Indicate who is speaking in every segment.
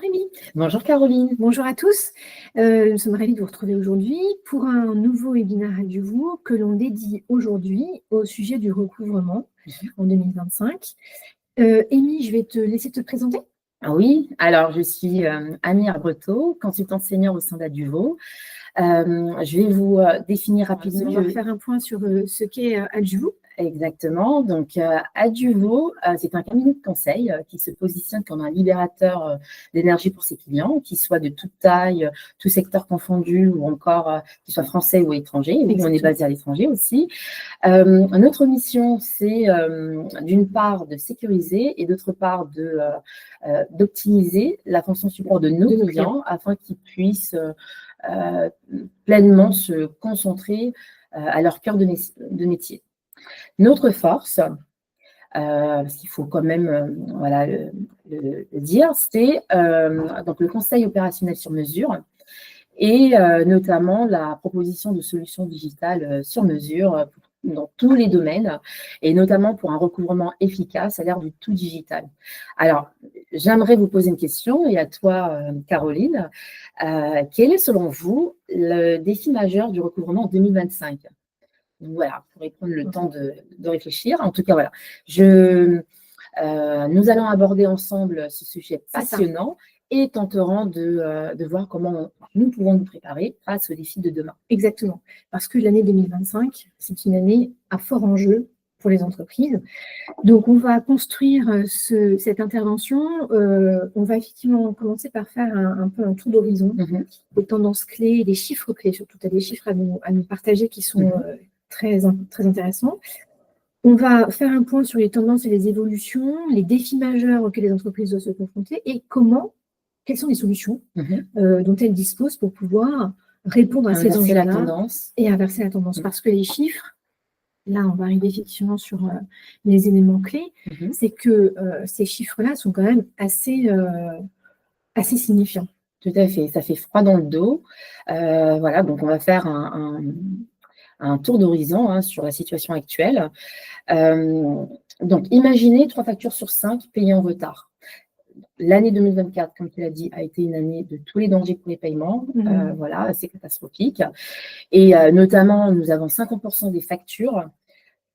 Speaker 1: Rémi.
Speaker 2: Bonjour Caroline.
Speaker 1: Bonjour à tous. Nous sommes ravis de vous retrouver aujourd'hui pour un nouveau webinaire AdjuVo que l'on dédie aujourd'hui au sujet du recouvrement en 2025. Amy, je vais te laisser te présenter.
Speaker 2: Oui, alors je suis Amir Breteau, consultante senior au sein d'AdjuVo. Je vais vous définir rapidement.
Speaker 1: On va faire un point sur ce qu'est AdjuVo.
Speaker 2: Exactement. Donc, AdjuVo, c'est un cabinet de conseil qui se positionne comme un libérateur d'énergie pour ses clients, qui soit de toute taille, tout secteur confondu, ou encore qui soit français ou étranger. Oui, on est basé à l'étranger aussi. Notre mission, c'est d'une part de sécuriser et d'autre part d'optimiser la fonction support de nos clients afin qu'ils puissent pleinement se concentrer à leur cœur de métier. Notre force, parce qu'il faut quand même le dire, c'est donc le conseil opérationnel sur mesure et notamment la proposition de solutions digitales sur mesure dans tous les domaines et notamment pour un recouvrement efficace à l'ère du tout digital. Alors, j'aimerais vous poser une question et à toi, Caroline. Quel est selon vous le défi majeur du recouvrement en 2025 ? Voilà, vous pourrez prendre le temps de réfléchir. En tout cas, voilà. Nous allons aborder ensemble ce sujet passionnant et tenterons de voir comment nous pouvons nous préparer face aux défis de demain.
Speaker 1: Exactement, parce que l'année 2025, c'est une année à fort enjeu pour les entreprises. Donc, on va construire cette intervention. On va effectivement commencer par faire un peu un tour d'horizon, des tendances clés, des chiffres clés, surtout. Tu as des chiffres à nous partager qui sont très intéressants. On va faire un point sur les tendances et les évolutions, les défis majeurs auxquels les entreprises doivent se confronter et quelles sont les solutions dont elles disposent pour pouvoir répondre à ces enjeux-là et inverser la tendance. Parce que les chiffres, là, on va arriver effectivement sur les éléments clés, c'est que ces chiffres-là sont quand même assez signifiants.
Speaker 2: Tout à fait, ça fait froid dans le dos. Voilà, donc on va faire un tour d'horizon sur la situation actuelle. Donc, imaginez 3 factures sur 5 payées en retard. L'année 2024, comme tu l'as dit, a été une année de tous les dangers pour les paiements. Voilà, c'est catastrophique. Et notamment, nous avons 50% des factures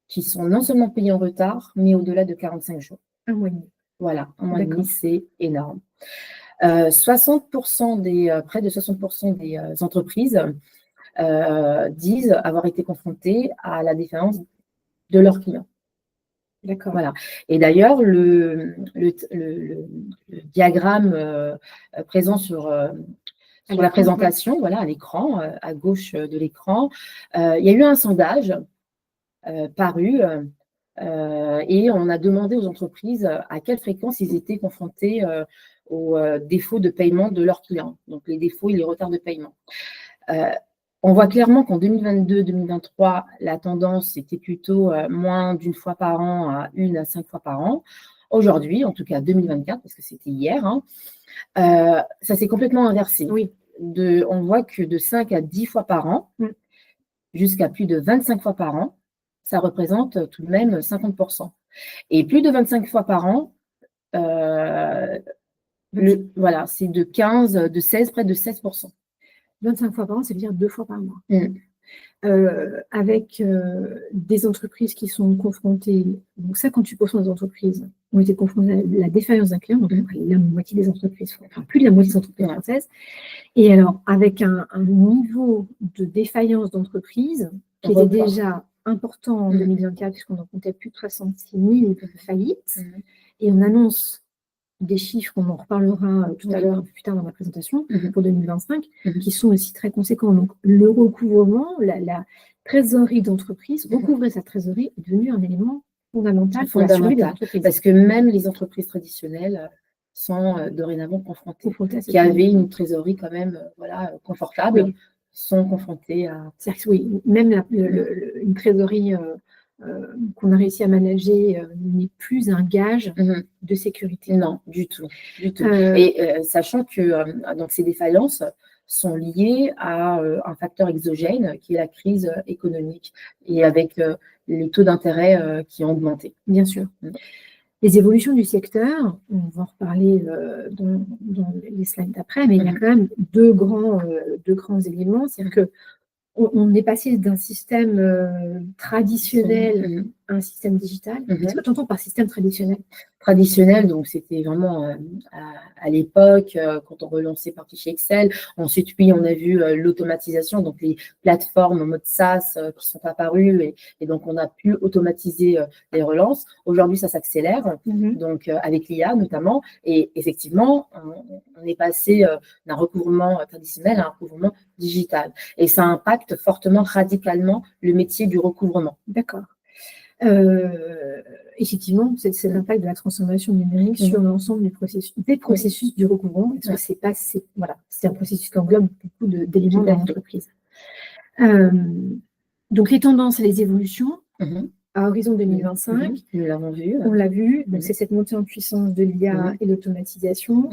Speaker 2: qui sont non seulement payées en retard, mais au-delà de 45 jours.
Speaker 1: Un mois et demi.
Speaker 2: Voilà, un mois et demi, c'est énorme. 60% près de 60% des entreprises disent avoir été confrontées à la défaillance de leurs clients.
Speaker 1: D'accord.
Speaker 2: Voilà. Et d'ailleurs, le diagramme présent sur la présentation, voilà, à l'écran, à gauche de l'écran, il y a eu un sondage paru et on a demandé aux entreprises à quelle fréquence ils étaient confrontés aux défauts de paiement de leurs clients, donc les défauts et les retards de paiement. On voit clairement qu'en 2022-2023, la tendance était plutôt moins d'une fois par an à 1 à 5 fois par an. Aujourd'hui, en tout cas 2024, parce que c'était hier, ça s'est complètement inversé.
Speaker 1: Oui.
Speaker 2: On voit que de 5 à 10 fois par an, jusqu'à plus de 25 fois par an, ça représente tout de même 50%. Et plus de 25 fois par an, voilà, c'est de 16, près de 16%.
Speaker 1: 25 fois par an, c'est-à-dire 2 fois par mois. Avec des entreprises qui sont confrontées, donc 58% des entreprises ont été confrontées à la défaillance d'un client, donc la moitié des entreprises, enfin plus de la moitié des entreprises françaises. Et alors, avec un niveau de défaillance d'entreprise qui était déjà important en 2024, puisqu'on en comptait plus de 66 000 faillites, et on annonce des chiffres, on en reparlera tout à l'heure, un peu plus tard dans ma présentation, pour 2025, qui sont aussi très conséquents. Donc, le recouvrement, la trésorerie d'entreprise, recouvrer sa trésorerie est devenu un élément fondamental pour la survie des entreprises.
Speaker 2: Parce que même les entreprises traditionnelles sont dorénavant confrontées qui avaient une trésorerie quand même confortable, sont confrontées à...
Speaker 1: Oui, même une trésorerie... qu'on a réussi à manager n'est plus un gage de sécurité.
Speaker 2: Non, du tout. Et sachant que donc ces défaillances sont liées à un facteur exogène qui est la crise économique et avec les taux d'intérêt qui ont augmenté.
Speaker 1: Bien sûr. Les évolutions du secteur, on va en reparler dans les slides d'après, mais il y a quand même deux grands éléments. C'est-à-dire que on est passé d'un système traditionnel à un système digital. Qu'est-ce que tu entends par système traditionnel?
Speaker 2: Traditionnel, donc c'était vraiment à l'époque, quand on relançait par fichier Excel. Ensuite, oui, on a vu l'automatisation, donc les plateformes en mode SaaS qui sont apparues et donc on a pu automatiser les relances. Aujourd'hui, ça s'accélère, donc avec l'IA notamment. Et effectivement, on est passé d'un recouvrement traditionnel à un recouvrement digital. Et ça impacte fortement, radicalement le métier du recouvrement.
Speaker 1: D'accord. Effectivement, c'est l'impact de la transformation numérique sur l'ensemble des processus du recouvrement, parce que c'est un processus qui englobe beaucoup d'éléments de l'entreprise. Donc, les tendances et les évolutions à horizon 2025,
Speaker 2: nous l'avons vu.
Speaker 1: On l'a vu, donc c'est cette montée en puissance de l'IA et l'automatisation.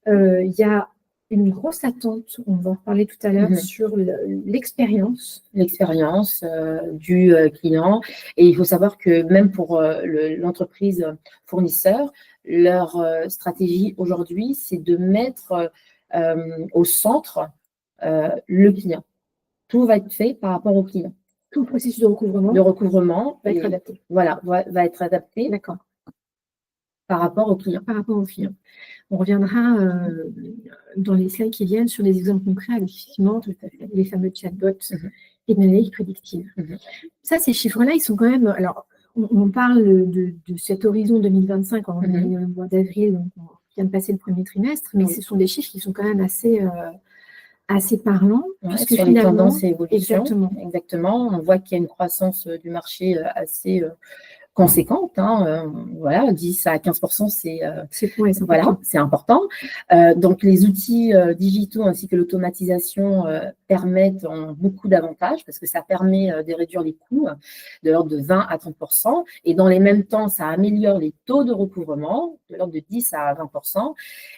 Speaker 1: Il y a une grosse attente, on va en reparler tout à l'heure, sur l'expérience.
Speaker 2: L'expérience du client. Et il faut savoir que même pour l'entreprise fournisseur, leur stratégie aujourd'hui, c'est de mettre au centre le client. Tout va être fait par rapport au client.
Speaker 1: Tout le processus de recouvrement.
Speaker 2: Le recouvrement
Speaker 1: va être adapté.
Speaker 2: Voilà, va être adapté.
Speaker 1: D'accord.
Speaker 2: Par rapport au client.
Speaker 1: Par rapport au client. On reviendra dans les slides qui viennent sur des exemples concrets avec effectivement les fameux chatbots et de l'analyse prédictive. Ça, ces chiffres-là, ils sont quand même. Alors, on parle de cet horizon 2025, on est au mois d'avril, donc on vient de passer le premier trimestre, mais ce sont des chiffres qui sont quand même assez parlants.
Speaker 2: Puisque sur les tendances et évolutions. Exactement. On voit qu'il y a une croissance du marché assez conséquente, voilà, 10 à 15%, c'est important. Donc, les outils digitaux ainsi que l'automatisation permettent beaucoup d'avantages parce que ça permet de réduire les coûts de l'ordre de 20 à 30%. Et dans les mêmes temps, ça améliore les taux de recouvrement de l'ordre de 10 à 20%.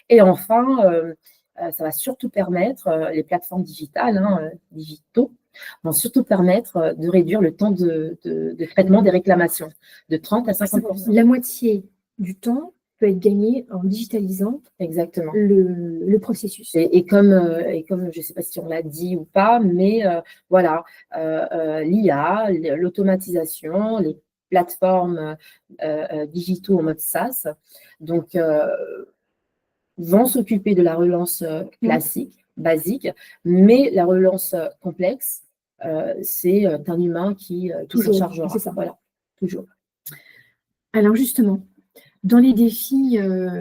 Speaker 2: Et enfin, ça va surtout permettre, les plateformes digitales, digitaux, vont surtout permettre de réduire le temps de traitement des réclamations de 30 à 50%.
Speaker 1: La moitié du temps peut être gagné en digitalisant le processus.
Speaker 2: Et comme je ne sais pas si on l'a dit ou pas, mais voilà, l'IA, l'automatisation, les plateformes digitaux en mode SaaS, donc vont s'occuper de la relance classique, basique, mais la relance complexe, c'est un humain qui s'en chargera.
Speaker 1: C'est ça.
Speaker 2: Voilà, toujours.
Speaker 1: Alors justement, dans les défis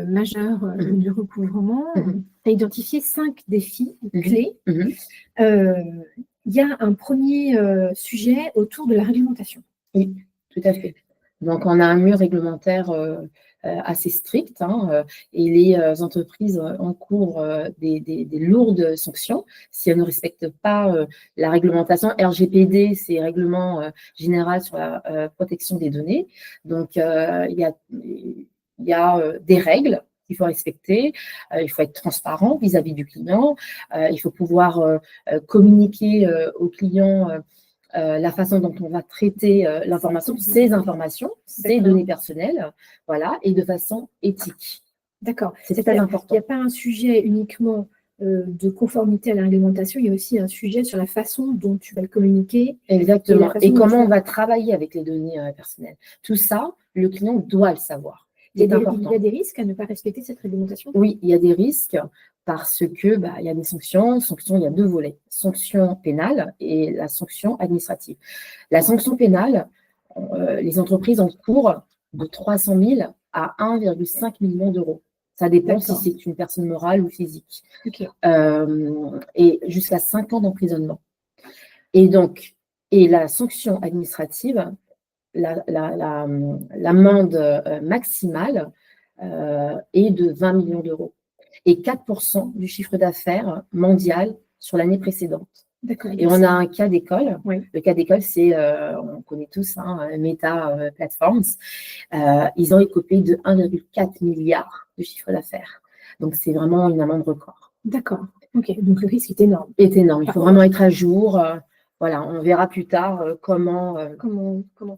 Speaker 1: majeurs du recouvrement, tu as identifié 5 défis clés. Il y a un premier sujet autour de la réglementation.
Speaker 2: Oui, tout à fait. Donc, on a un mur réglementaire assez strict et les entreprises encourent des lourdes sanctions si elles ne respectent pas la réglementation RGPD, c'est Règlement général sur la protection des données. Donc, il y a des règles qu'il faut respecter, il faut être transparent vis-à-vis du client, il faut pouvoir communiquer au client la façon dont on va traiter l'information, ces informations, ces données personnelles, voilà, et de façon éthique.
Speaker 1: D'accord.
Speaker 2: C'est très important.
Speaker 1: Il n'y a pas un sujet uniquement de conformité à la réglementation, il y a aussi un sujet sur la façon dont tu vas le communiquer.
Speaker 2: Exactement. Et comment on va travailler avec les données personnelles. Tout ça, le client doit le savoir.
Speaker 1: Il y a des risques à ne pas respecter cette réglementation?
Speaker 2: Oui, il y a des risques parce que il y a des sanctions. Il y a 2 volets, sanction pénale et la sanction administrative. La sanction pénale, les entreprises encourent de 300 000 à 1,5 million d'euros. Ça dépend si c'est une personne morale ou physique. Et jusqu'à 5 ans d'emprisonnement. Et la sanction administrative, l'amende maximale est de 20 millions d'euros et 4% du chiffre d'affaires mondial sur l'année précédente. Et on a un cas d'école. Le cas d'école, c'est, on connaît tous, Meta Platforms. Ils ont écopé de 1,4 milliard de chiffre d'affaires. Donc, c'est vraiment une amende record.
Speaker 1: D'accord. Ok. Donc, le risque est énorme.
Speaker 2: Il faut vraiment être à jour. Voilà, on verra plus tard comment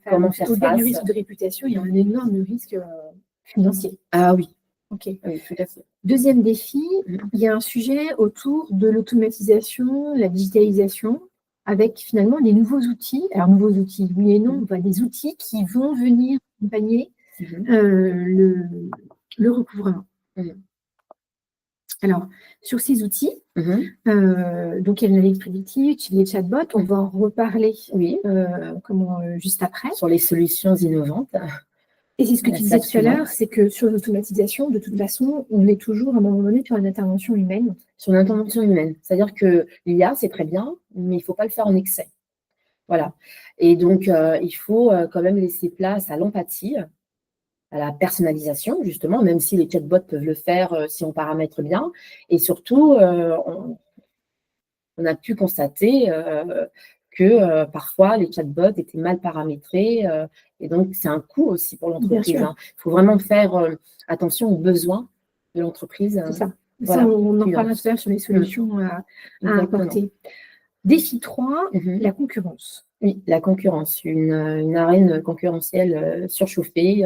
Speaker 2: faire
Speaker 1: face. Au-delà du risque de réputation, il y a un énorme risque financier.
Speaker 2: Ah oui,
Speaker 1: Ok.
Speaker 2: oui, tout à fait.
Speaker 1: Deuxième défi,
Speaker 2: Mhm.
Speaker 1: il y a un sujet autour de l'automatisation, la digitalisation, avec finalement des nouveaux outils. Alors, nouveaux outils, oui et non, des outils qui vont venir accompagner
Speaker 2: Mhm.
Speaker 1: le recouvrement.
Speaker 2: Mhm.
Speaker 1: Alors, sur ces outils,
Speaker 2: Mhm.
Speaker 1: donc il y a l'analyse prédictive, les chatbots, on va en reparler
Speaker 2: Oui,
Speaker 1: juste après.
Speaker 2: sur les solutions innovantes.
Speaker 1: Et c'est ce que tu disais tout à
Speaker 2: suivante.
Speaker 1: l'heure, c'est que sur l'automatisation, de toute façon, on est toujours à un moment donné sur une intervention humaine.
Speaker 2: Sur l'intervention humaine. C'est-à-dire que l'IA, c'est très bien, mais il ne faut pas le faire en excès. Voilà. Et donc, il faut quand même laisser place à l'empathie, à la personnalisation, justement, même si les chatbots peuvent le faire si on paramètre bien. Et surtout, on a pu constater que parfois, les chatbots étaient mal paramétrés. Et donc, c'est un coût aussi pour l'entreprise. Il faut vraiment faire attention aux besoins de l'entreprise.
Speaker 1: C'est ça.
Speaker 2: Voilà,
Speaker 1: Ça, on en
Speaker 2: client.
Speaker 1: parlera tout à l'heure sur les solutions à
Speaker 2: Exactement.
Speaker 1: apporter. Défi 3,
Speaker 2: Mhm.
Speaker 1: la concurrence.
Speaker 2: Oui, la concurrence, une arène concurrentielle surchauffée.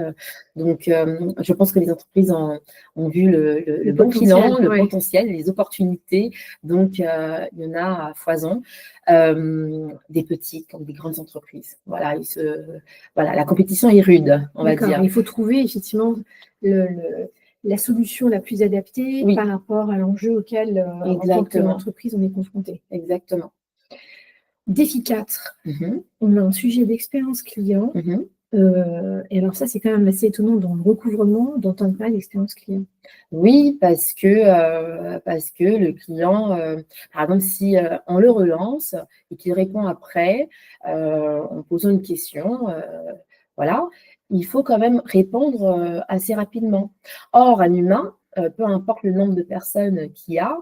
Speaker 2: Donc, je pense que les entreprises ont vu le bon filon, le potentiel, les opportunités. Donc, il y en a à foison, des petites comme des grandes entreprises. Voilà, voilà, la compétition est rude, on va dire.
Speaker 1: Il faut trouver effectivement la solution la plus adaptée par rapport à l'enjeu auquel, en tant qu'entreprise, on est confronté.
Speaker 2: Exactement.
Speaker 1: Défi 4, on a un sujet d'expérience client. Et alors ça, c'est quand même assez étonnant dans le recouvrement d'entendre parler d'expérience client.
Speaker 2: Oui, parce que le client, par exemple, si on le relance et qu'il répond après, en posant une question, voilà, il faut quand même répondre assez rapidement. Or, un humain, peu importe le nombre de personnes qu'il y a,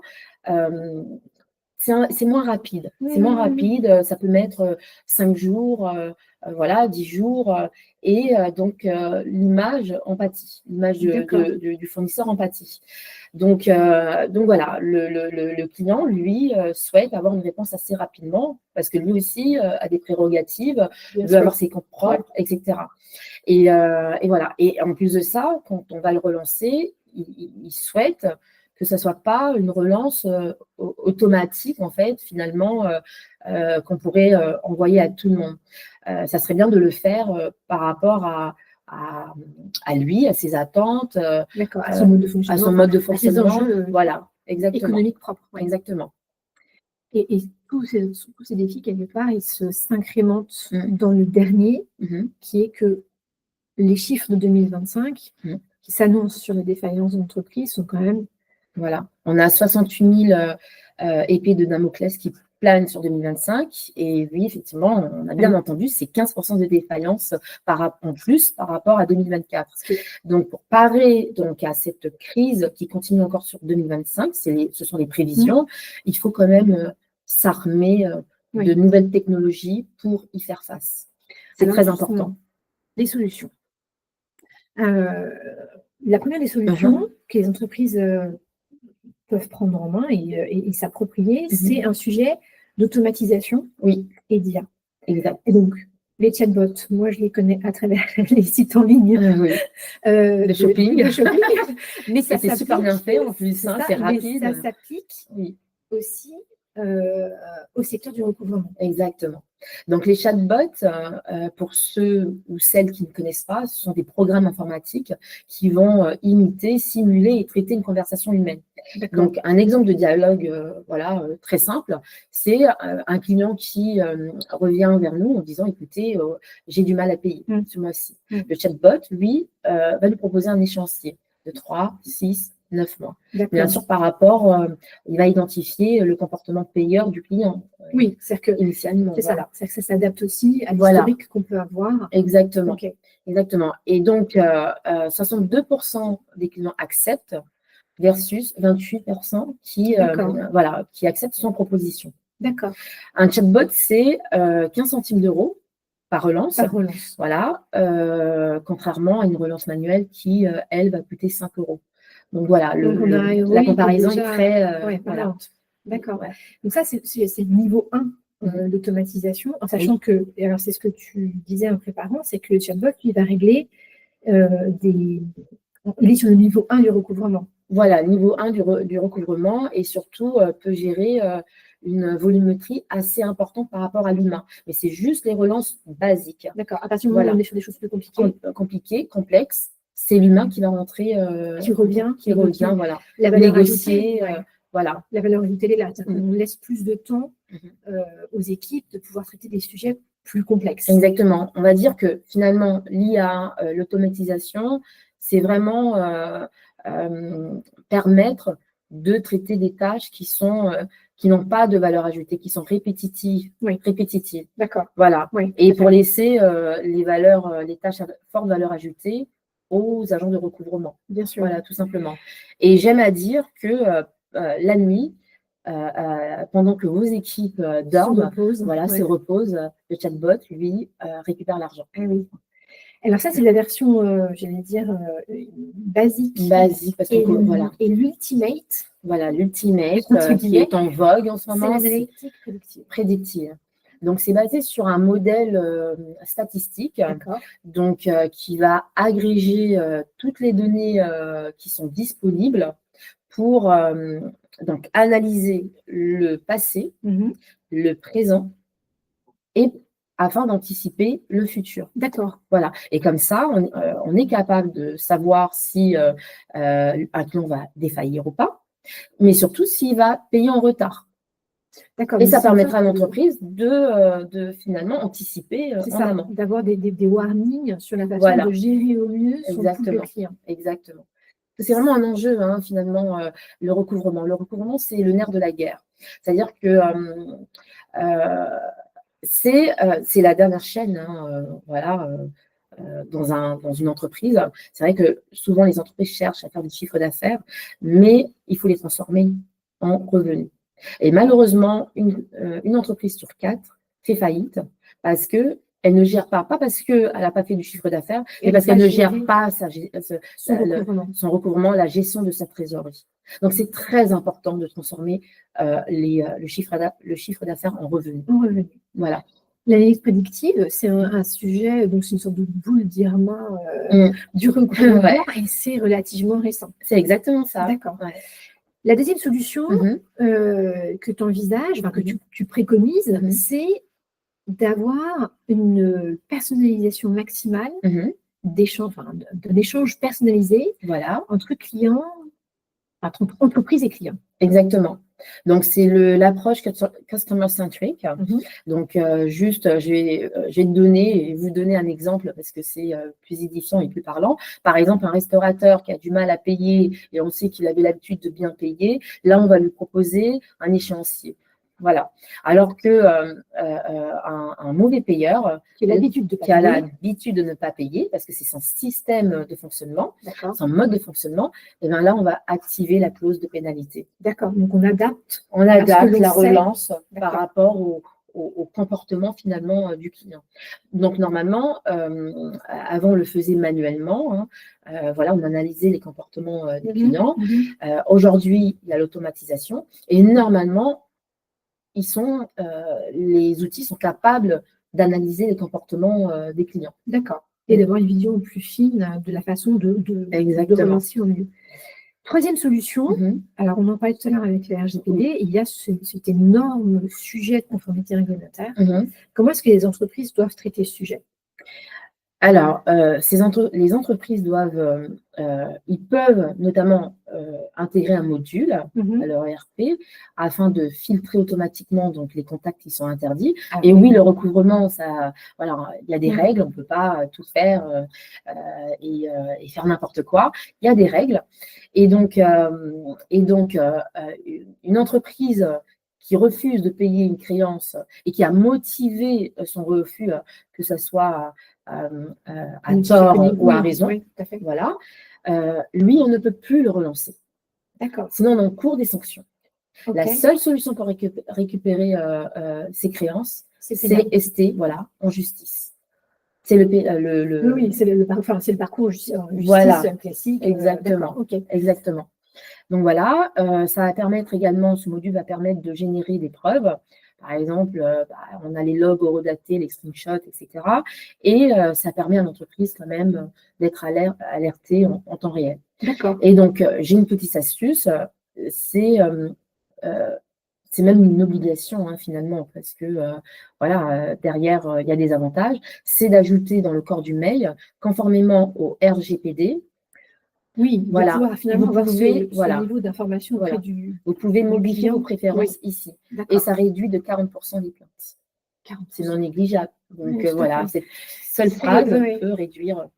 Speaker 2: c'est moins rapide. C'est moins rapide. Ça peut mettre 5 jours, voilà, 10 jours. Et donc, l'image empathie. L'image du fournisseur empathie. Donc voilà, le client, lui, souhaite avoir une réponse assez rapidement parce que lui aussi a des prérogatives, veut avoir ses comptes propres, etc. Et voilà. Et en plus de ça, quand on va le relancer, il souhaite que ce ne soit pas une relance automatique, en fait, finalement, qu'on pourrait envoyer à tout le monde. Ça serait bien de le faire par rapport à lui, à ses attentes,
Speaker 1: à son mode de fonctionnement,
Speaker 2: à son mode de fonctionnement.
Speaker 1: À ses enjeux
Speaker 2: voilà, exactement.
Speaker 1: Économiques propres.
Speaker 2: Ouais. Exactement.
Speaker 1: Et tous ces défis, quelque part, ils s'incrémentent dans le dernier, qui est que les chiffres de 2025 qui s'annoncent sur les défaillances d'entreprise sont quand même...
Speaker 2: Voilà, on a 68 000 épées de Damoclès qui planent sur 2025. Et oui, effectivement, on a bien entendu, c'est 15% de défaillances en plus par rapport à 2024. Donc, pour parer à cette crise qui continue encore sur 2025, ce sont les prévisions, il faut quand même s'armer de nouvelles technologies pour y faire face. C'est très important.
Speaker 1: Les solutions. La première des solutions que les entreprises peuvent prendre en main et s'approprier, c'est un sujet d'automatisation et d'IA.
Speaker 2: Exact.
Speaker 1: Et donc, les chatbots, moi, je les connais à travers les sites en ligne
Speaker 2: de shopping.
Speaker 1: Mais ça
Speaker 2: c'est super bien fait en plus, c'est rapide.
Speaker 1: Ça s'applique aussi au secteur du recouvrement.
Speaker 2: Exactement. Donc, les chatbots, pour ceux ou celles qui ne connaissent pas, ce sont des programmes informatiques qui vont imiter, simuler et traiter une conversation humaine. Donc, un exemple de dialogue très simple, c'est un client qui revient vers nous en disant « Écoutez, j'ai du mal à payer ce mois-ci ». Le chatbot, lui, va lui proposer un échéancier de 3, 6, 9 mois. Bien sûr, par rapport, il va identifier le comportement payeur du client.
Speaker 1: Oui, c'est-à-dire que
Speaker 2: initialement,
Speaker 1: c'est ça. C'est-à-dire que ça s'adapte aussi à l'historique qu'on peut avoir.
Speaker 2: Exactement. Exactement. Et donc, 62% des clients acceptent versus 28% qui acceptent son proposition.
Speaker 1: D'accord.
Speaker 2: Un chatbot, c'est 15 centimes d'euros par relance. Voilà, contrairement à une relance manuelle qui, elle, va coûter 5 euros. Donc voilà, la comparaison est très...
Speaker 1: voilà. D'accord. Donc ça, c'est le niveau 1 d'automatisation, en sachant que, et alors c'est ce que tu disais en préparant, c'est que le chatbot, lui, va régler des Il est sur le niveau 1 du recouvrement.
Speaker 2: Voilà, niveau 1 du recouvrement et surtout peut gérer une volumétrie assez importante par rapport à l'humain. Mais c'est juste les relances basiques.
Speaker 1: D'accord. À partir du moment où on est sur des choses plus compliquées.
Speaker 2: Compliquées, complexes, c'est l'humain qui va rentrer.
Speaker 1: Qui revient,
Speaker 2: voilà.
Speaker 1: La valeur
Speaker 2: Négocier,
Speaker 1: ajoutée,
Speaker 2: voilà.
Speaker 1: La valeur ajoutée, elle est là. On laisse plus de temps aux équipes de pouvoir traiter des sujets plus complexes.
Speaker 2: Exactement. On va dire que finalement, l'IA, l'automatisation, c'est vraiment permettre de traiter des tâches qui n'ont pas de valeur ajoutée, qui sont répétitives. Répétitives.
Speaker 1: D'accord.
Speaker 2: Voilà.
Speaker 1: Oui,
Speaker 2: et pour laisser les tâches à forte valeur ajoutée aux agents de recouvrement.
Speaker 1: Bien sûr.
Speaker 2: Voilà, tout simplement. Et j'aime à dire que la nuit, pendant que vos équipes dorment, se reposent, le chatbot, lui, récupère l'argent.
Speaker 1: Ah oui. Alors ça, c'est la version, j'allais dire, basique.
Speaker 2: Basique, parce que voilà.
Speaker 1: Et l'ultimate.
Speaker 2: Voilà, l'ultimate qui est en vogue en ce moment.
Speaker 1: C'est l'analytique
Speaker 2: prédictive. Donc, c'est basé sur un modèle statistique, donc qui va agréger toutes les données qui sont disponibles pour donc analyser le passé, le présent et afin d'anticiper le futur.
Speaker 1: D'accord.
Speaker 2: Voilà. Et comme ça, on est capable de savoir si un client va défaillir ou pas, mais surtout s'il va payer en retard. Et ça permettra à l'entreprise de finalement anticiper en amont.
Speaker 1: D'avoir des warnings sur la façon de gérer au mieux son client.
Speaker 2: Exactement. C'est vraiment un enjeu, finalement, le recouvrement. Le recouvrement, c'est le nerf de la guerre. C'est-à-dire que c'est la dernière chaîne, dans une entreprise. C'est vrai que souvent, les entreprises cherchent à faire du chiffre d'affaires, mais il faut les transformer en revenus. Et malheureusement, une entreprise sur 4 fait faillite parce qu'elle ne gère pas parce qu'elle n'a pas fait du chiffre d'affaires, mais parce qu'elle ne gère pas son recouvrement, la gestion de sa trésorerie. Donc, c'est très important de transformer le chiffre d'affaires en revenus. Voilà.
Speaker 1: L'analyse prédictive, c'est un sujet, donc c'est une sorte de boule d'Irma du recouvrement et c'est relativement récent.
Speaker 2: C'est exactement ça.
Speaker 1: D'accord. Ouais. La deuxième solution que tu envisages, que tu préconises, c'est d'avoir une personnalisation maximale d'un échange personnalisé entre clients, entre entreprise et clients.
Speaker 2: Exactement. Donc, c'est l'approche customer-centric. Donc, je vais vous donner un exemple parce que c'est plus édifiant et plus parlant. Par exemple, un restaurateur qui a du mal à payer et on sait qu'il avait l'habitude de bien payer, là, on va lui proposer un échéancier. Voilà. Alors qu'un mauvais payeur
Speaker 1: qui a l'habitude
Speaker 2: de ne pas payer, parce que c'est son système de fonctionnement, son mode de fonctionnement, et bien là, on va activer la clause de pénalité.
Speaker 1: D'accord. Donc, on adapte
Speaker 2: la relance par rapport au comportement finalement du client. Donc, normalement, avant, on le faisait manuellement. On analysait les comportements des clients. Aujourd'hui, il y a l'automatisation. Et normalement, les outils sont capables d'analyser les comportements des clients.
Speaker 1: D'accord. Et d'avoir une vision plus fine de la façon de relancer au mieux. Troisième solution, alors on en parlait tout à l'heure avec la RGPD, il y a cet énorme sujet de conformité réglementaire. Comment est-ce que les entreprises doivent traiter ce sujet ?
Speaker 2: Alors, les entreprises ils peuvent notamment intégrer un module à leur ERP afin de filtrer automatiquement donc, les contacts qui sont interdits. Et oui, le recouvrement, il y a des règles, on ne peut pas tout faire et faire n'importe quoi. Il y a des règles. Et donc une entreprise qui refuse de payer une créance et qui a motivé son refus, que ce soit à tort ou à raison, voilà, lui, on ne peut plus le relancer.
Speaker 1: D'accord.
Speaker 2: Sinon, on encourt des sanctions. La seule solution pour récupérer ces créances, c'est ST, en justice. C'est
Speaker 1: c'est le parcours en justice classique.
Speaker 2: Exactement. Exactement. Donc voilà, ce module va permettre de générer des preuves Par exemple, on a les logs horodatés, les screenshots, etc. Et ça permet à l'entreprise quand même d'être alertée en temps réel.
Speaker 1: D'accord.
Speaker 2: Et donc, j'ai une petite astuce, c'est même une obligation finalement, parce que voilà, derrière, il y a des avantages, c'est d'ajouter dans le corps du mail, conformément au RGPD.
Speaker 1: Oui, de
Speaker 2: Voilà,
Speaker 1: pouvoir finalement
Speaker 2: vous
Speaker 1: avoir
Speaker 2: pouvez,
Speaker 1: ce niveau d'information auprès
Speaker 2: voilà,
Speaker 1: du
Speaker 2: vous pouvez modifier
Speaker 1: client.
Speaker 2: vos préférences
Speaker 1: Oui,
Speaker 2: ici. Et
Speaker 1: d'accord.
Speaker 2: ça réduit de 40% les plaintes.
Speaker 1: 40%.
Speaker 2: C'est non négligeable. Donc
Speaker 1: Oui, tout à
Speaker 2: voilà,
Speaker 1: fait.
Speaker 2: cette seule phrase
Speaker 1: Oui.
Speaker 2: peut réduire.
Speaker 1: En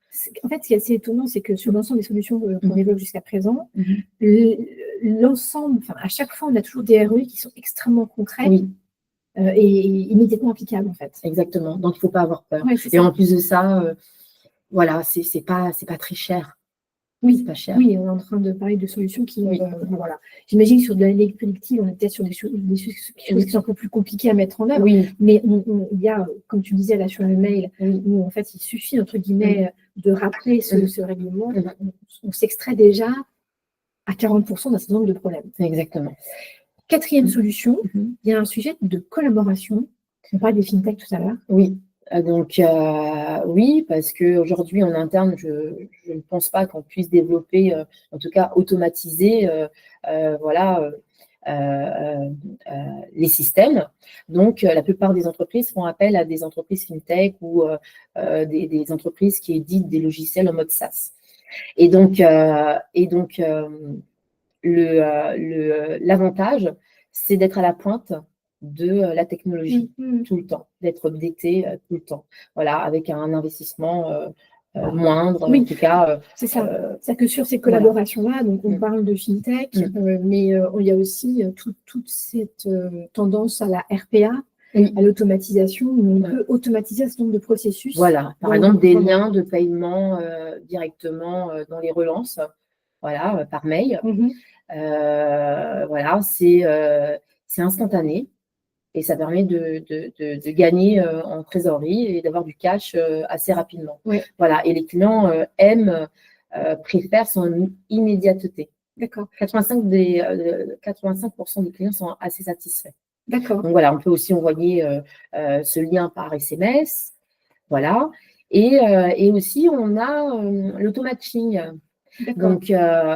Speaker 1: fait, ce qui est assez étonnant, c'est que sur l'ensemble des solutions qu'on évoque jusqu'à présent,
Speaker 2: Mhm.
Speaker 1: l'ensemble, enfin, à chaque fois, on a toujours des ROI qui sont extrêmement concrets
Speaker 2: Oui,
Speaker 1: et immédiatement applicables, en fait.
Speaker 2: exactement. Donc il ne faut pas avoir peur.
Speaker 1: Ouais, c'est
Speaker 2: Et
Speaker 1: ça.
Speaker 2: en plus de ça, voilà, c'est pas très cher.
Speaker 1: Oui,
Speaker 2: C'est pas cher.
Speaker 1: oui, on est en train de parler de solutions qui,
Speaker 2: Oui.
Speaker 1: voilà. J'imagine que sur de l'analyse prédictive, on est peut-être sur des choses qui sont un peu plus compliquées à mettre en œuvre.
Speaker 2: Oui,
Speaker 1: Mais il y a, comme tu disais là sur le mail,
Speaker 2: oui.
Speaker 1: où en fait il suffit entre guillemets de rappeler ce règlement, on s'extrait déjà à 40% d'un certain nombre de problèmes.
Speaker 2: Exactement.
Speaker 1: Quatrième solution, il y a un sujet de collaboration. On parlait des fintechs tout à l'heure.
Speaker 2: Oui. Donc, oui, parce qu'aujourd'hui, en interne, je ne pense pas qu'on puisse développer, en tout cas automatiser, voilà, les systèmes. Donc, la plupart des entreprises font appel à des entreprises fintech ou des entreprises qui éditent des logiciels en mode SaaS. Et donc, l'avantage, c'est d'être à la pointe de la technologie tout le temps, d'être updaté tout le temps. Voilà, avec un investissement moindre, en tout cas.
Speaker 1: C'est ça. C'est que sur ces collaborations-là, donc on parle de fintech, mais il y a aussi toute cette tendance à la RPA, à l'automatisation, où on peut automatiser un certain nombre de processus.
Speaker 2: Voilà, par exemple, des liens de paiement directement dans les relances, voilà, par mail. Voilà, c'est instantané et ça permet de gagner en trésorerie et d'avoir du cash assez rapidement. Voilà, et les clients préfèrent son immédiateté.
Speaker 1: D'accord.
Speaker 2: 85% des clients sont assez satisfaits.
Speaker 1: D'accord.
Speaker 2: Donc voilà, on peut aussi envoyer ce lien par SMS. Voilà. Et aussi, on a l'automatching. Donc,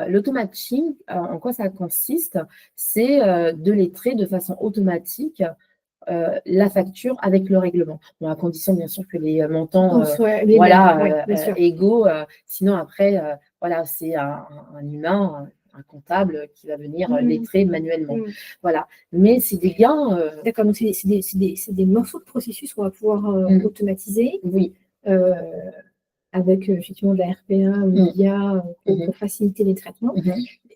Speaker 2: l'automatching, en quoi ça consiste? C'est de lettrer de façon automatique la facture avec le règlement. Bon, à condition, bien sûr, que les montants égaux. Sinon, après, voilà, c'est un humain, un comptable qui va venir lettrer manuellement. Voilà. Mais c'est des gains.
Speaker 1: D'accord, donc c'est des morceaux de processus qu'on va pouvoir automatiser.
Speaker 2: Oui.
Speaker 1: Avec effectivement de la RPA ou l'IA pour faciliter les traitements.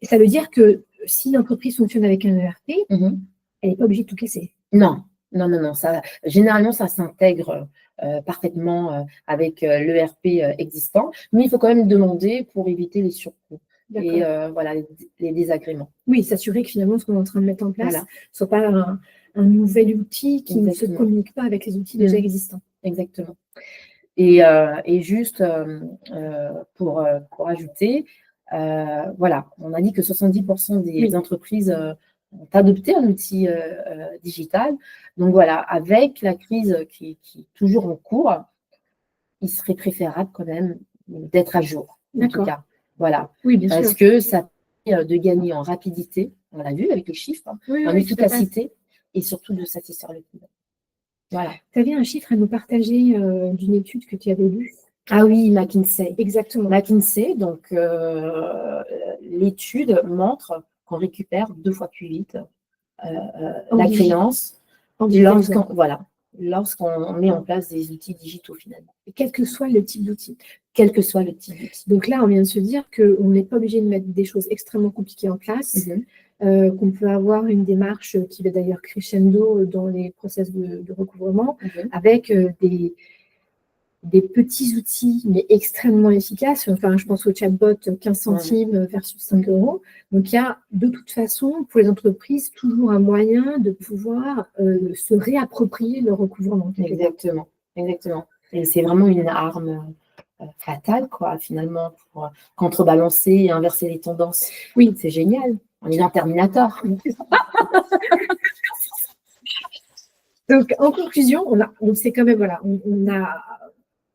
Speaker 1: Ça veut dire que si l'entreprise fonctionne avec un ERP, elle n'est pas obligée de tout casser.
Speaker 2: Non. Généralement, ça s'intègre parfaitement avec l'ERP existant, mais il faut quand même demander pour éviter les surcoûts et voilà, les désagréments.
Speaker 1: Oui, s'assurer que finalement, ce qu'on est en train de mettre en place ne soit pas un nouvel outil qui ne se communique pas avec les outils déjà existants.
Speaker 2: Exactement. Et juste pour ajouter, voilà, on a dit que 70% des entreprises ont adopté un outil digital. Donc voilà, avec la crise qui est toujours en cours, il serait préférable quand même d'être à jour, en tout cas. Voilà, parce que ça permet de gagner en rapidité, on l'a vu avec les chiffres, en efficacité et surtout de satisfaire le client. Voilà.
Speaker 1: Tu avais un chiffre à nous partager d'une étude que tu avais lue.
Speaker 2: Ah oui, McKinsey.
Speaker 1: Exactement.
Speaker 2: McKinsey, donc l'étude montre qu'on récupère 2 fois plus vite la créance lorsqu'on met en place des outils digitaux finalement.
Speaker 1: Quel que soit le type d'outil.
Speaker 2: Quel que soit le type d'outil.
Speaker 1: Donc là, on vient de se dire qu'on n'est pas obligé de mettre des choses extrêmement compliquées en place, qu'on peut avoir une démarche qui va d'ailleurs crescendo dans les process de recouvrement, avec des petits outils, mais extrêmement efficaces. Enfin, je pense au chatbot 15 centimes versus 5 €. Donc, il y a de toute façon, pour les entreprises, toujours un moyen de pouvoir se réapproprier le recouvrement.
Speaker 2: Exactement. Et c'est vraiment une arme fatale, quoi, finalement, pour contrebalancer et inverser les tendances.
Speaker 1: Oui,
Speaker 2: c'est génial. On est dans Terminator.
Speaker 1: Donc, en conclusion, donc c'est quand même, voilà, on a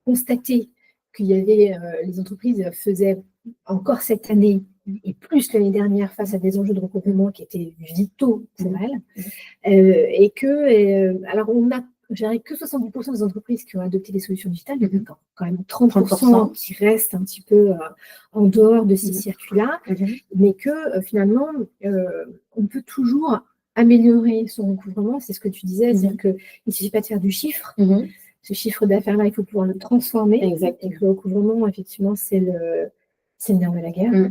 Speaker 1: constaté qu'il y avait, les entreprises faisaient encore cette année et plus l'année dernière face à des enjeux de recouvrement qui étaient vitaux pour elles. Et que, alors on a, je dirais que 70% des entreprises qui ont adopté des solutions digitales, il y a quand même 30% qui restent un petit peu en dehors de ces circuits-là, mais que finalement, on peut toujours améliorer son recouvrement, c'est ce que tu disais, c'est-à-dire qu'il ne suffit pas de faire du chiffre. Ce chiffre d'affaires-là, il faut pouvoir le transformer.
Speaker 2: Exactement.
Speaker 1: Et que le recouvrement, effectivement, c'est le nerf de la guerre.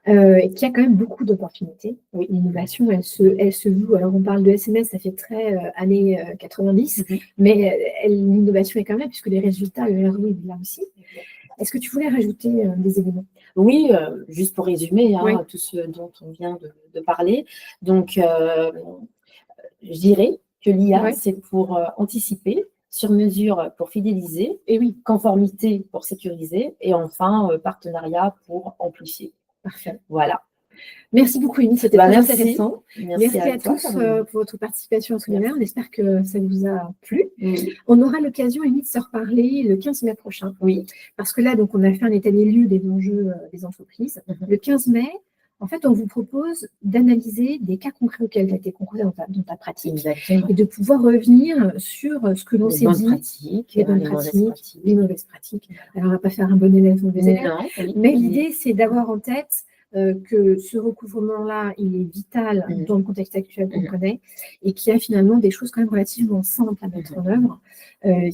Speaker 1: Et qu'il y a quand même beaucoup d'opportunités. Oui, l'innovation, elle se joue. Alors, on parle de SMS, ça fait très années 90, mais l'innovation est quand même, puisque les résultats, le ROI, il est là aussi. Est-ce que tu voulais rajouter des éléments?
Speaker 2: Oui, juste pour résumer tout ce dont on vient de parler. Donc, je dirais que l'IA, c'est pour anticiper, sur mesure pour fidéliser,
Speaker 1: et oui,
Speaker 2: conformité pour sécuriser, et enfin, partenariat pour amplifier.
Speaker 1: Parfait.
Speaker 2: Voilà.
Speaker 1: Merci beaucoup, Émilie, c'était très intéressant. Merci à
Speaker 2: toi,
Speaker 1: tous pour votre participation à ce webinaire. On espère que ça vous a plu.
Speaker 2: Oui.
Speaker 1: On aura l'occasion, Émilie, de se reparler le 15 mai prochain.
Speaker 2: Oui.
Speaker 1: Parce que là, donc, on a fait un état des lieux des enjeux des entreprises. Le 15 mai, en fait, on vous propose d'analyser des cas concrets auxquels tu as été confronté dans ta pratique.
Speaker 2: Exactement.
Speaker 1: Et de pouvoir revenir sur ce que l'on s'est dit, les bonnes pratiques, les mauvaises pratiques. Alors, on ne va pas faire un bon élève ou un mauvais élève, mais l'idée, c'est d'avoir en tête que ce recouvrement-là, il est vital dans le contexte actuel qu'on connaît et qu'il y a finalement des choses quand même relativement simples à mettre en œuvre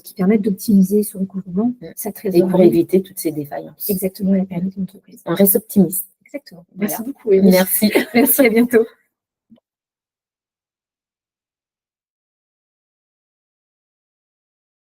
Speaker 1: qui permettent d'optimiser ce recouvrement, sa trésorerie.
Speaker 2: Et pour éviter toutes ces défaillances.
Speaker 1: Exactement, la pérennité de l'entreprise.
Speaker 2: On reste optimiste.
Speaker 1: Exactement. Merci beaucoup. Émilie.
Speaker 2: Merci.
Speaker 1: Merci, à bientôt.